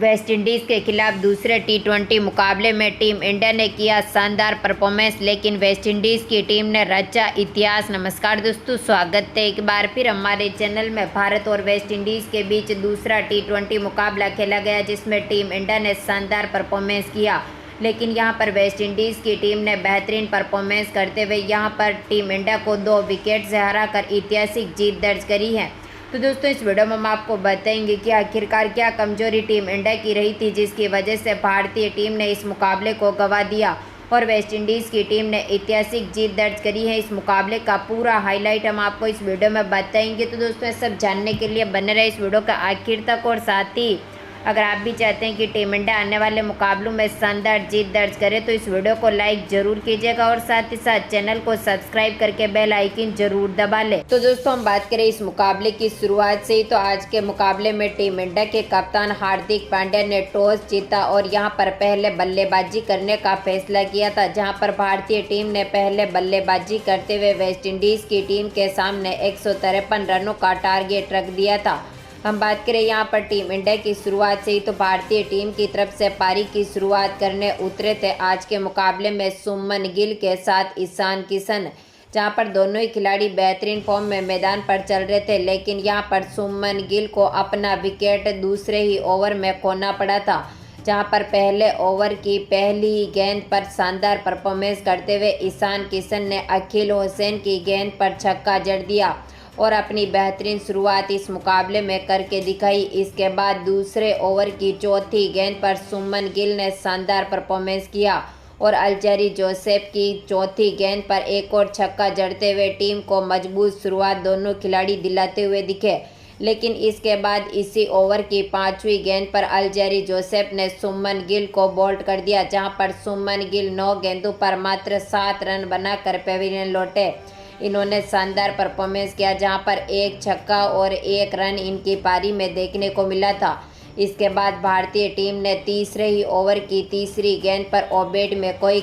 West Indies के खिलाफ दूसरे टी20 मुकाबले में टीम इंडिया ने किया शानदार परफॉर्मेंस, लेकिन वेस्टइंडीज़ की टीम ने रचा इतिहास। नमस्कार दोस्तों, स्वागत है एक बार फिर हमारे चैनल में। भारत और वेस्टइंडीज़ के बीच दूसरा टी20 मुकाबला खेला गया, जिसमें टीम इंडिया ने शानदार परफॉर्मेंस किया, लेकिन यहां पर वेस्टइंडीज़ की टीम ने बेहतरीन परफॉर्मेंस करते हुए यहां पर टीम इंडिया को 2 विकेट से हराकर ऐतिहासिक जीत दर्ज करी है। तो दोस्तों, इस वीडियो में हम आपको बताएंगे कि आखिरकार क्या कमजोरी टीम इंडिया की रही थी, जिसकी वजह से भारतीय टीम ने इस मुकाबले को गंवा दिया और वेस्टइंडीज़ की टीम ने ऐतिहासिक जीत दर्ज करी है। इस मुकाबले का पूरा हाईलाइट हम आपको इस वीडियो में बताएंगे। तो दोस्तों, सब जानने के लिए बने रहे इस वीडियो का आखिर तक। और साथ ही अगर आप भी चाहते हैं कि टीम इंडिया आने वाले मुकाबलों में शानदार जीत दर्ज करे, तो इस वीडियो को लाइक जरूर कीजिएगा और साथ ही साथ चैनल को सब्सक्राइब करके बेल आइकन जरूर दबा लें। तो दोस्तों, हम बात करें इस मुकाबले की शुरुआत से ही, तो आज के मुकाबले में टीम इंडिया के कप्तान हार्दिक पांड्या ने टॉस जीता और यहां पर पहले बल्लेबाजी करने का फैसला किया था, जहां पर भारतीय टीम ने पहले बल्लेबाजी करते हुए वेस्टइंडीज़ की टीम के सामने 153 रनों का टारगेट रख दिया था। हम बात करें यहाँ पर टीम इंडिया की शुरुआत से ही, तो भारतीय टीम की तरफ से पारी की शुरुआत करने उतरे थे आज के मुकाबले में सुमन गिल के साथ ईशान किशन, जहाँ पर दोनों ही खिलाड़ी बेहतरीन फॉर्म में मैदान पर चल रहे थे, लेकिन यहाँ पर सुमन गिल को अपना विकेट दूसरे ही ओवर में खोना पड़ा था, जहाँ पर पहले ओवर की पहली ही गेंद पर शानदार परफॉर्मेंस करते हुए ईशान किशन ने अखिल हुसैन की गेंद पर छक्का जड़ दिया और अपनी बेहतरीन शुरुआत इस मुकाबले में करके दिखाई। इसके बाद दूसरे ओवर की चौथी गेंद पर सुमन गिल ने शानदार परफॉर्मेंस किया और अल्जारी जोसेफ की चौथी गेंद पर एक और छक्का जड़ते हुए टीम को मजबूत शुरुआत दोनों खिलाड़ी दिलाते हुए दिखे। लेकिन इसके बाद इसी ओवर की 5वीं गेंद पर अल्जारी जोसेफ ने सुमन गिल को बोल्ड कर दिया, जहां पर सुमन गिल 9 गेंदों पर मात्र 7 रन बनाकर पेविलियन लौटे। इन्होंने शानदार परफॉर्मेंस किया, जहां पर एक छक्का और 1 रन इनकी पारी में देखने को मिला था। इसके बाद भारतीय टीम ने तीसरे ही ओवर की तीसरी गेंद पर ओबेड मैकॉय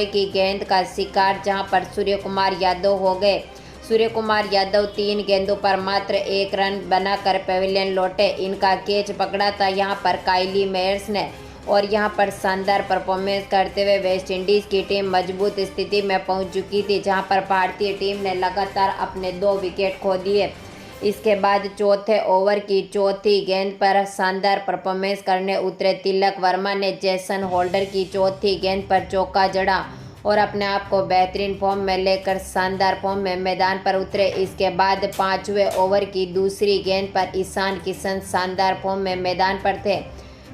की गेंद का शिकार, जहां पर सूर्य कुमार यादव हो गए। सूर्य कुमार यादव 3 गेंदों पर मात्र 1 रन बनाकर पेविलियन लौटे। इनका कैच पकड़ा था यहाँ पर काइली मेयर्स ने और यहां पर शानदार परफॉर्मेंस करते हुए वेस्टइंडीज़ की टीम मजबूत स्थिति में पहुंच चुकी थी, जहां पर भारतीय टीम ने लगातार अपने 2 विकेट खो दिए। इसके बाद चौथे ओवर की चौथी गेंद पर शानदार परफॉर्मेंस करने उतरे तिलक वर्मा ने जेसन होल्डर की चौथी गेंद पर चौका जड़ा और अपने आप को बेहतरीन फॉर्म में लेकर शानदार फॉर्म में मैदान पर उतरे। इसके बाद 5वें ओवर की दूसरी गेंद पर ईशान किशन शानदार फॉर्म में मैदान पर थे।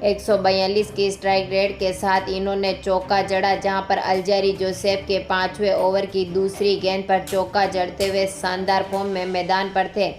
142 की स्ट्राइक रेट के साथ इन्होंने चौका जड़ा, जहां पर अल्जारी जोसेफ के 5वें ओवर की दूसरी गेंद पर चौका जड़ते हुए शानदार फॉर्म में मैदान पर थे।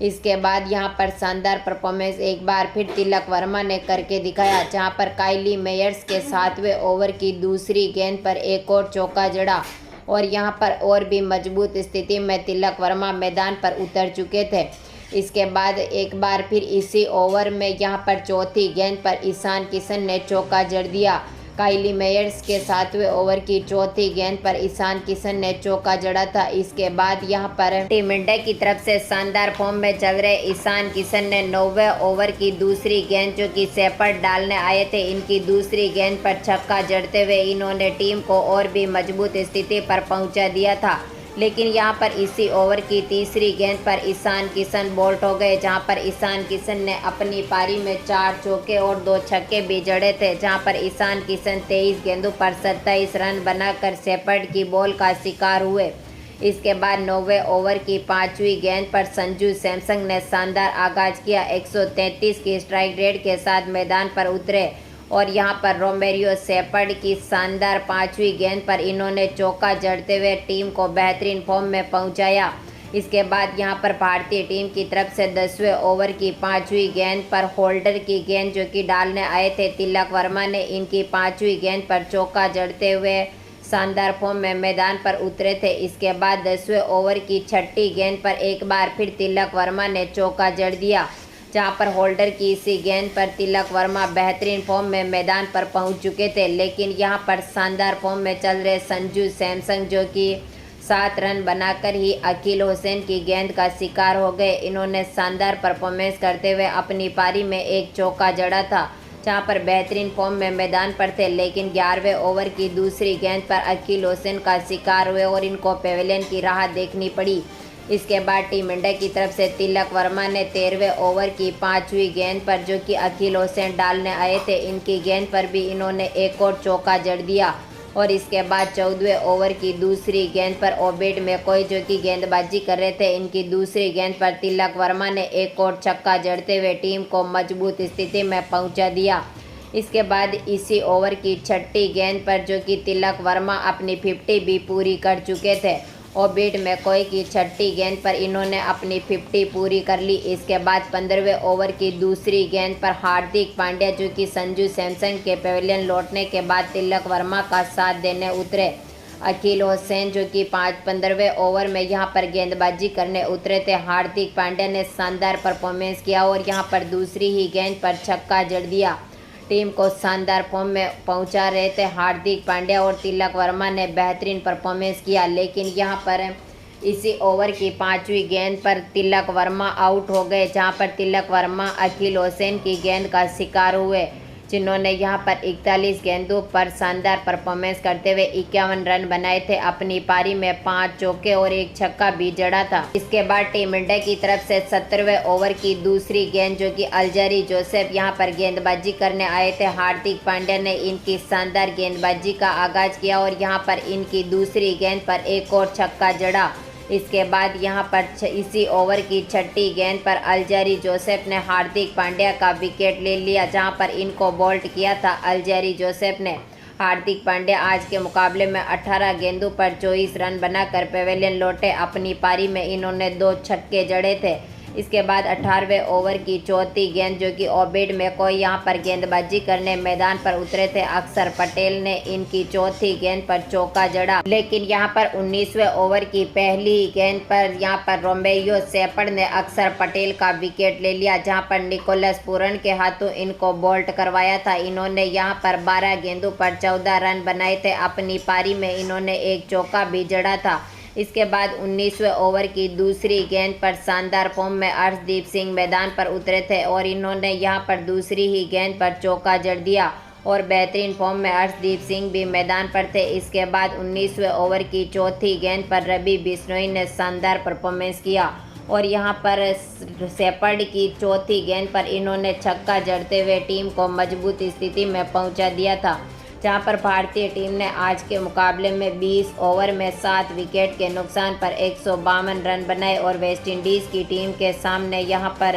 इसके बाद यहां पर शानदार परफॉर्मेंस एक बार फिर तिलक वर्मा ने करके दिखाया, जहां पर काइली मेयर्स के 7वें ओवर की दूसरी गेंद पर एक और चौका जड़ा और यहां पर और भी मजबूत स्थिति में तिलक वर्मा मैदान पर उतर चुके थे। इसके बाद एक बार फिर इसी ओवर में यहां पर चौथी गेंद पर ईशान किशन ने चौका जड़ दिया। काइली मेयर्स के 7वें ओवर की चौथी गेंद पर ईशान किशन ने चौका जड़ा था। इसके बाद यहां पर टीम इंडिया की तरफ से शानदार फॉर्म में चल रहे ईशान किशन ने 9वें ओवर की दूसरी गेंद, जो कि शेफर्ड डालने आए थे, इनकी दूसरी गेंद पर छक्का जड़ते हुए इन्होंने टीम को और भी मजबूत स्थिति पर पहुंचा दिया था। लेकिन यहां पर इसी ओवर की तीसरी गेंद पर ईशान किशन बोल्ट हो गए, जहां पर ईशान किशन ने अपनी पारी में 4 चौके और 2 छक्के भी जड़े थे, जहां पर ईशान किशन 23 गेंदों पर 27 रन बनाकर शेफर्ड की बॉल का शिकार हुए। इसके बाद 9वें ओवर की 5वीं गेंद पर संजू सैमसन ने शानदार आगाज किया। 133 की स्ट्राइक रेट के साथ मैदान पर उतरे और यहां पर रोमेरियो शेफर्ड की शानदार 5वीं गेंद पर इन्होंने चौका जड़ते हुए टीम को बेहतरीन फॉर्म में पहुंचाया। इसके बाद यहां पर भारतीय टीम की तरफ से 10वें ओवर की 5वीं गेंद पर होल्डर की गेंद, जो कि डालने आए थे तिलक वर्मा ने, इनकी 5वीं गेंद पर चौका जड़ते हुए शानदार फॉर्म में मैदान पर उतरे थे। इसके बाद 10वें ओवर की 6ठी गेंद पर एक बार फिर तिलक वर्मा ने चौका जड़ दिया, जहां पर होल्डर की इसी गेंद पर तिलक वर्मा बेहतरीन फॉर्म में मैदान पर पहुंच चुके थे। लेकिन यहां पर शानदार फॉर्म में चल रहे संजू सैमसन, जो कि 7 रन बनाकर ही अकील हुसैन की गेंद का शिकार हो गए। इन्होंने शानदार परफॉर्मेंस करते हुए अपनी पारी में एक चौका जड़ा था, जहां पर बेहतरीन फॉर्म में मैदान पर थे, लेकिन 11वें ओवर की दूसरी गेंद पर अकील हुसैन का शिकार हुए और इनको पवेलियन की राह देखनी पड़ी। इसके बाद टीम इंडिया की तरफ से तिलक वर्मा ने 13वें ओवर की 5वीं गेंद पर, जो कि अकील हुसैन डालने आए थे, इनकी गेंद पर भी इन्होंने एक और चौका जड़ दिया। और इसके बाद 14वें ओवर की दूसरी गेंद पर ओबेड मैकॉय, जो कि गेंदबाजी कर रहे थे, इनकी दूसरी गेंद पर तिलक वर्मा ने एक और छक्का जड़ते हुए टीम को मजबूत स्थिति में पहुंचा दिया। इसके बाद इसी ओवर की 6ठी गेंद पर, जो कि तिलक वर्मा अपनी 50 भी पूरी कर चुके थे, ओबेड मैकॉय की 6ठी गेंद पर इन्होंने अपनी 50 पूरी कर ली। इसके बाद 15वें ओवर की दूसरी गेंद पर हार्दिक पांड्या, जो कि संजू सैमसन के पवेलियन लौटने के बाद तिलक वर्मा का साथ देने उतरे। अकील हुसैन, जो कि 15वें ओवर में यहां पर गेंदबाजी करने उतरे थे, हार्दिक पांड्या ने शानदार परफॉर्मेंस किया और यहां पर दूसरी ही गेंद पर छक्का जड़ दिया। टीम को शानदार फॉर्म में पहुंचा रहे थे हार्दिक पांड्या और तिलक वर्मा ने बेहतरीन परफॉर्मेंस किया, लेकिन यहां पर इसी ओवर की 5वीं गेंद पर तिलक वर्मा आउट हो गए, जहां पर तिलक वर्मा अकील हुसैन की गेंद का शिकार हुए, जिन्होंने यहां पर 41 गेंदों पर शानदार परफॉर्मेंस करते हुए 51 रन बनाए थे। अपनी पारी में 5 चौके और एक छक्का भी जड़ा था। इसके बाद टीम इंडिया की तरफ से 17वें ओवर की दूसरी गेंद, जो कि अल्जारी जोसेफ यहां पर गेंदबाजी करने आए थे, हार्दिक पांड्या ने इनकी शानदार गेंदबाजी का आगाज किया और यहां पर इनकी दूसरी गेंद पर एक और छक्का जड़ा। इसके बाद यहां पर इसी ओवर की 6ठी गेंद पर अल्जारी जोसेफ ने हार्दिक पांड्या का विकेट ले लिया, जहां पर इनको बोल्ड किया था अल्जारी जोसेफ ने। हार्दिक पांड्या आज के मुकाबले में 18 गेंदों पर 24 रन बनाकर पवेलियन लौटे। अपनी पारी में इन्होंने 2 छक्के जड़े थे। इसके बाद 18वें ओवर की 4थी गेंद, जो कि ओबेड मैकॉय यहां पर गेंदबाजी करने मैदान पर उतरे थे, अक्षर पटेल ने इनकी 4थी गेंद पर चौका जड़ा, लेकिन यहां पर 19वें ओवर की पहली गेंद पर यहां पर रोमेरियो शेफर्ड ने अक्षर पटेल का विकेट ले लिया, जहां पर निकोलस पूरन के हाथों इनको बोल्ट करवाया था। इन्होंने यहां पर 12 गेंदों पर 14 रन बनाए थे। अपनी पारी में इन्होंने एक चौका भी जड़ा था। इसके बाद 19वें ओवर की दूसरी गेंद पर शानदार फॉर्म में अर्शदीप सिंह मैदान पर उतरे थे और इन्होंने यहां पर दूसरी ही गेंद पर चौका जड़ दिया और बेहतरीन फॉर्म में अर्शदीप सिंह भी मैदान पर थे। इसके बाद 19वें ओवर की 4थी गेंद पर रवि बिश्नोई ने शानदार परफॉर्मेंस किया और यहां पर शेफर्ड की 4थी गेंद पर इन्होंने छक्का जड़ते हुए टीम को मजबूत स्थिति में पहुंचा दिया था, जहां पर भारतीय टीम ने आज के मुकाबले में 20 ओवर में 7 विकेट के नुकसान पर 152 रन बनाए और वेस्टइंडीज़ की टीम के सामने यहां पर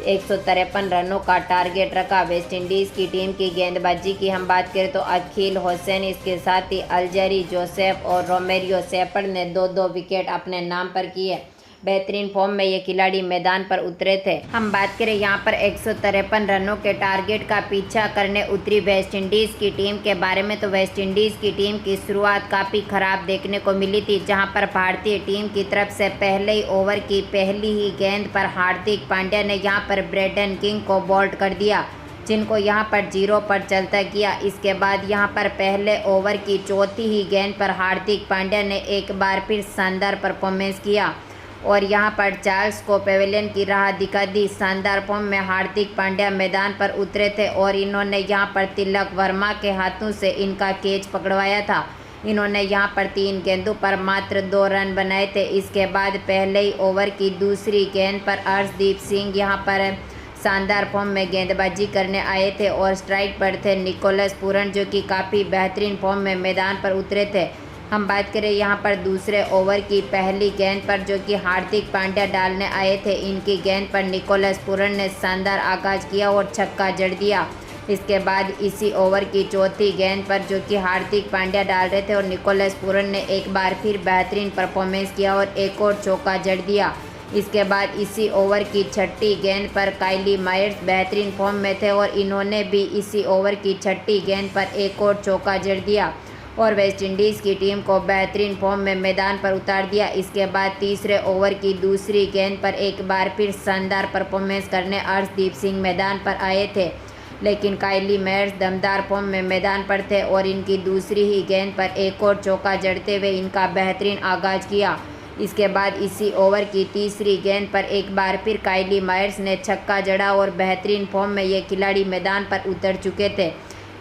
153 रनों का टारगेट रखा। वेस्टइंडीज़ की टीम की गेंदबाजी की हम बात करें तो अकील हुसैन, इसके साथ ही अल्जारी जोसेफ और रोमेरियो शेफर्ड ने 2-2 विकेट अपने नाम पर किए। बेहतरीन फॉर्म में ये खिलाड़ी मैदान पर उतरे थे। हम बात करें यहाँ पर 153 रनों के टारगेट का पीछा करने उतरी वेस्टइंडीज़ की टीम के बारे में, तो वेस्टइंडीज़ की टीम की शुरुआत काफ़ी ख़राब देखने को मिली थी, जहां पर भारतीय टीम की तरफ से पहले ही ओवर की पहली ही गेंद पर हार्दिक पांड्या ने यहां पर ब्रेडन किंग को बोल्ड कर दिया, जिनको यहां पर 0 पर चलता किया। इसके बाद यहां पर पहले ओवर की 4थी ही गेंद पर हार्दिक पांड्या ने एक बार फिर शानदार परफॉर्मेंस किया और यहां पर चार्ल्स को पवेलियन की राह दिखा दी। शानदार फॉर्म में हार्दिक पांड्या मैदान पर उतरे थे और इन्होंने यहां पर तिलक वर्मा के हाथों से इनका कैच पकड़वाया था। इन्होंने यहां पर 3 गेंदों पर मात्र 2 रन बनाए थे। इसके बाद पहले ही ओवर की दूसरी गेंद पर अर्शदीप सिंह यहां पर शानदार फॉर्म में गेंदबाजी करने आए थे और स्ट्राइक पर थे निकोलस पूरन, जो कि काफ़ी बेहतरीन फॉर्म में मैदान पर उतरे थे। हम बात करें यहाँ पर दूसरे ओवर की पहली गेंद पर, जो कि हार्दिक पांड्या डालने आए थे, इनकी गेंद पर निकोलस पूरन ने शानदार आगाज किया और छक्का जड़ दिया। इसके बाद इसी ओवर की 4थी गेंद पर, जो कि हार्दिक पांड्या डाल रहे थे और निकोलस पूरन ने एक बार फिर बेहतरीन परफॉर्मेंस किया और एक और चौका जड़ दिया। इसके बाद इसी ओवर की 6ठी गेंद पर काइली मायर्स बेहतरीन फॉर्म में थे और इन्होंने भी इसी ओवर की 6ठी गेंद पर एक और चौका जड़ दिया और वेस्टइंडीज़ की टीम को बेहतरीन फॉर्म में मैदान पर उतार दिया। इसके बाद तीसरे ओवर की दूसरी गेंद पर एक बार फिर शानदार परफॉर्मेंस करने अर्शदीप सिंह मैदान पर आए थे। लेकिन काइली मेयर्स दमदार फॉर्म में मैदान पर थे और इनकी दूसरी ही गेंद पर एक और चौका जड़ते हुए इनका बेहतरीन आगाज किया। इसके बाद इसी ओवर की तीसरी गेंद पर एक बार फिर काइली मेयर्स ने छक्का जड़ा और बेहतरीन फॉर्म में ये खिलाड़ी मैदान पर उतर चुके थे।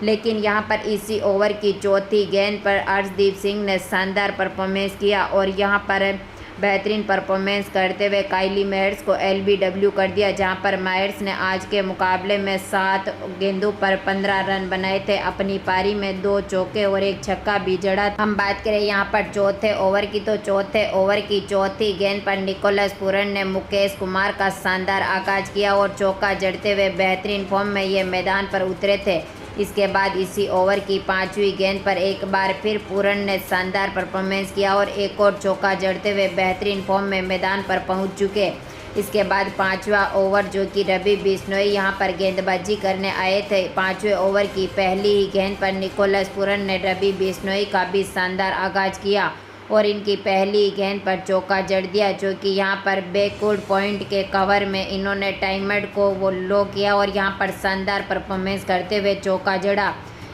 लेकिन यहाँ पर इसी ओवर की चौथी गेंद पर अर्शदीप सिंह ने शानदार परफॉर्मेंस किया और यहाँ पर बेहतरीन परफॉर्मेंस करते हुए काइली मेयर्स को LBW कर दिया, जहां पर मेयर्स ने आज के मुकाबले में 7 गेंदों पर 15 रन बनाए थे। अपनी पारी में 2 चौके और एक छक्का भी जड़ा। हम बात करें यहां पर चौथे ओवर की, तो चौथे ओवर की चौथी गेंद पर निकोलस पूरन ने मुकेश कुमार का शानदार आगाज किया और चौका जड़ते हुए बेहतरीन फॉर्म में ये मैदान पर उतरे थे। इसके बाद इसी ओवर की 5वीं गेंद पर एक बार फिर पूरन ने शानदार परफॉर्मेंस किया और एक और चौका जड़ते हुए बेहतरीन फॉर्म में मैदान पर पहुंच चुके। इसके बाद 5वां ओवर जो कि रवि बिश्नोई यहां पर गेंदबाजी करने आए थे। 5वें ओवर की पहली ही गेंद पर निकोलस पूरन ने रवि बिश्नोई का भी शानदार आगाज किया और इनकी पहली गेंद पर चौका जड़ दिया, जो कि यहां पर बैकवर्ड पॉइंट के कवर में इन्होंने टाइमर को वो लो किया और यहां पर शानदार परफॉर्मेंस करते हुए चौका जड़ा।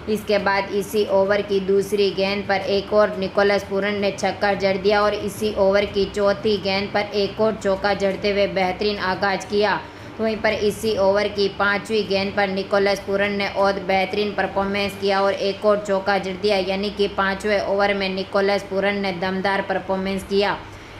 इसके बाद इसी ओवर की दूसरी गेंद पर एक और निकोलस पूरन ने छक्का जड़ दिया और इसी ओवर की चौथी गेंद पर एक और चौका जड़ते हुए बेहतरीन आगाज किया। वहीं पर इसी ओवर की 5वीं गेंद पर निकोलस पूरन ने और बेहतरीन परफॉर्मेंस किया और एक और चौका जड़ दिया, यानी कि 5वें ओवर में निकोलस पूरन ने दमदार परफॉर्मेंस किया।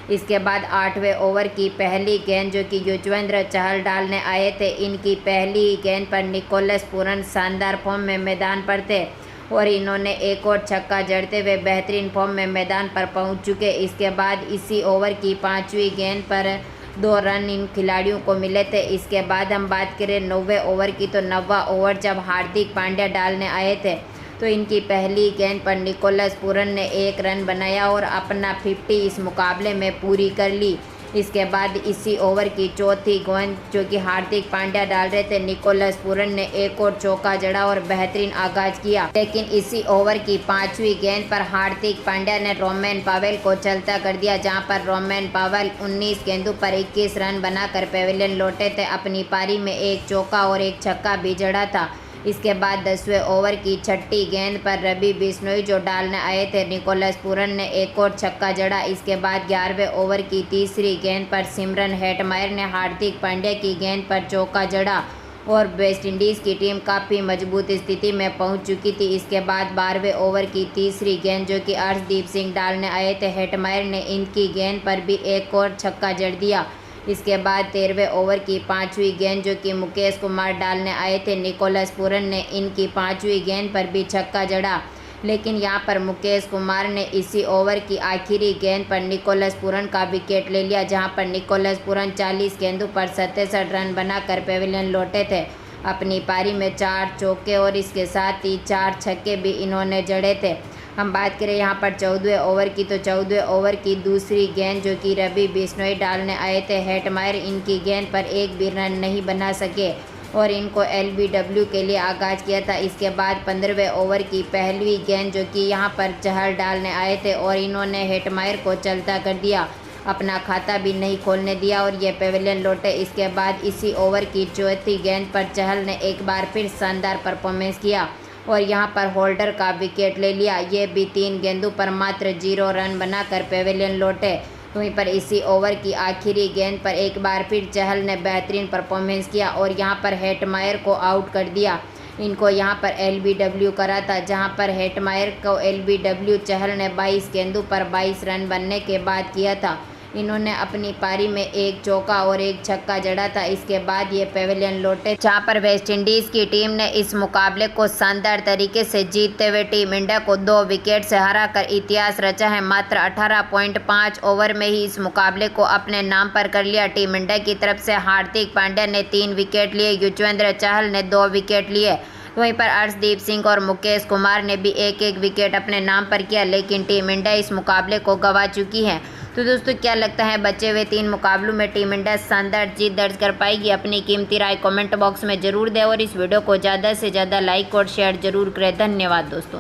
इसके बाद 8वें ओवर की पहली गेंद जो कि युजवेंद्र चहल डालने आए थे, इनकी पहली गेंद पर निकोलस पूरन शानदार फॉर्म में मैदान पर थे और इन्होंने एक और छक्का जड़ते हुए बेहतरीन फॉर्म में मैदान पर पहुंच चुके। इसके बाद इसी ओवर की 5वीं गेंद पर 2 रन इन खिलाड़ियों को मिले थे। इसके बाद हम बात करें 9वें ओवर की, तो 9वां ओवर जब हार्दिक पांड्या डालने आए थे तो इनकी पहली गेंद पर निकोलस पूरन ने 1 रन बनाया और अपना 50 इस मुकाबले में पूरी कर ली। इसके बाद इसी ओवर की चौथी गेंद जो कि हार्दिक पांड्या डाल रहे थे, निकोलस पूरन ने एक और चौका जड़ा और बेहतरीन आगाज किया। लेकिन इसी ओवर की 5वीं गेंद पर हार्दिक पांड्या ने रोमेन पावेल को चलता कर दिया, जहां पर रोमेन पावेल 19 गेंदों पर 21 रन बनाकर पेविलियन लौटे थे। अपनी पारी में एक चौका और एक छक्का भी जड़ा था। इसके बाद 10वें ओवर की 6ठी गेंद पर रवि बिश्नोई जो डालने आए थे, निकोलस पूरन ने एक और छक्का जड़ा। इसके बाद 11वें ओवर की तीसरी गेंद पर सिमरन हेटमायर ने हार्दिक पांड्या की गेंद पर चौका जड़ा और वेस्टइंडीज़ की टीम काफ़ी मजबूत स्थिति में पहुंच चुकी थी। इसके बाद 12वें ओवर की तीसरी गेंद जो कि अर्शदीप सिंह डालने आए थे, हेटमायर ने इनकी गेंद पर भी एक और छक्का जड़ दिया। इसके बाद 13वें ओवर की 5वीं गेंद जो कि मुकेश कुमार डालने आए थे, निकोलस पूरन ने इनकी 5वीं गेंद पर भी छक्का जड़ा। लेकिन यहां पर मुकेश कुमार ने इसी ओवर की आखिरी गेंद पर निकोलस पूरन का विकेट ले लिया, जहां पर निकोलस पूरन 40 गेंदों पर 67 रन बनाकर पेविलियन लौटे थे। अपनी पारी में 4 चौके और इसके साथ ही 4 छक्के भी इन्होंने जड़े थे। हम बात करें यहाँ पर 14वें ओवर की, तो 14वें ओवर की दूसरी गेंद जो कि रवि बिश्नोई डालने आए थे, हेटमायर इनकी गेंद पर एक भी रन नहीं बना सके और इनको LBW के लिए आगाज किया था। इसके बाद 15वें ओवर की पहली गेंद जो कि यहाँ पर चहल डालने आए थे और इन्होंने हेटमायर को चलता कर दिया, अपना खाता भी नहीं खोलने दिया और ये पेविलियन लौटे। इसके बाद इसी ओवर की चौथी गेंद पर चहल ने एक बार फिर शानदार परफॉर्मेंस किया और यहां पर होल्डर का विकेट ले लिया। ये भी 3 गेंदों पर मात्र 0 रन बनाकर पेविलियन लौटे। वहीं पर इसी ओवर की आखिरी गेंद पर एक बार फिर चहल ने बेहतरीन परफॉर्मेंस किया और यहां पर हेटमायर को आउट कर दिया। इनको यहां पर LBW करा था, जहां पर हेटमायर को LBW चहल ने 22 गेंदों पर 22 रन बनने के बाद किया था। इन्होंने अपनी पारी में एक चौका और एक छक्का जड़ा था। इसके बाद ये पेविलियन लौटे, जहां पर वेस्टइंडीज़ की टीम ने इस मुकाबले को शानदार तरीके से जीतते हुए टीम इंडिया को 2 विकेट से हराकर इतिहास रचा है। मात्र 18.5 ओवर में ही इस मुकाबले को अपने नाम पर कर लिया। टीम इंडिया की तरफ से हार्दिक पांड्या ने 3 विकेट लिए, युजवेंद्र चहल ने 2 विकेट लिए, वहीं पर अर्शदीप सिंह और मुकेश कुमार ने भी एक एक विकेट अपने नाम पर किया। लेकिन टीम इंडिया इस मुकाबले को गंवा चुकी है। तो दोस्तों क्या लगता है, बचे हुए 3 मुकाबलों में टीम इंडिया शानदार जीत दर्ज कर पाएगी? अपनी कीमती राय कमेंट बॉक्स में जरूर दें और इस वीडियो को ज़्यादा से ज़्यादा लाइक और शेयर जरूर करें। धन्यवाद दोस्तों।